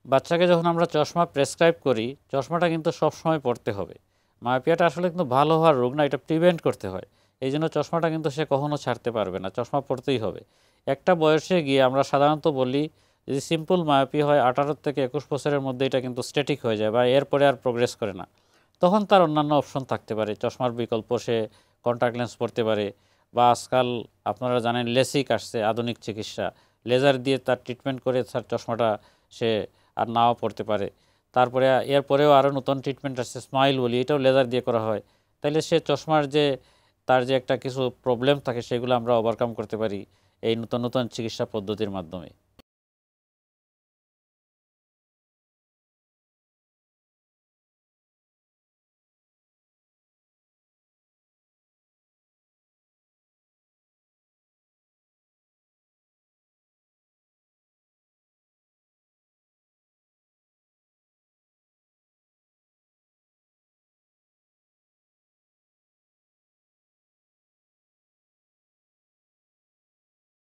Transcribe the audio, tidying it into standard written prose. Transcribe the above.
বাচ্চাকে যখন আমরা চশমা প্রেসক্রাইব করি, চশমাটা কিন্তু সবসময় পড়তে হবে। মায়োপিয়াটা আসলে কিন্তু ভালো হওয়ার রোগ না, এটা প্রিভেন্ট করতে হয়। এই জন্য চশমাটা কিন্তু সে কখনো ছাড়তে পারবে না, চশমা পড়তেই হবে। একটা বয়সে গিয়ে আমরা সাধারণত বলি যদি সিম্পল মায়োপিয়া হয় 18 থেকে 21 বছরের মধ্যে এটা কিন্তু স্ট্যাটিক হয়ে যায় বা এরপরে আর প্রোগ্রেস করে না। তখন তার অন্যান্য অপশন থাকতে পারে, চশমার বিকল্প সে কন্ট্যাক্ট লেন্স পড়তে পারে, বা আজকাল আপনারা জানেন লেসিক আসছে, আধুনিক চিকিৎসা, লেজার দিয়ে তার ট্রিটমেন্ট করে তার চশমাটা সে আর নাও পড়তে পারে। তারপরে এরপরেও আরও নতুন ট্রিটমেন্ট আসছে, স্মাইল বলি, এটাও লেজার দিয়ে করা হয়। তাইলে সে চশমার যে তার যে একটা কিছু প্রবলেম থাকে সেগুলো আমরা ওভারকাম করতে পারি এই নতুন নতুন চিকিৎসা পদ্ধতির মাধ্যমে।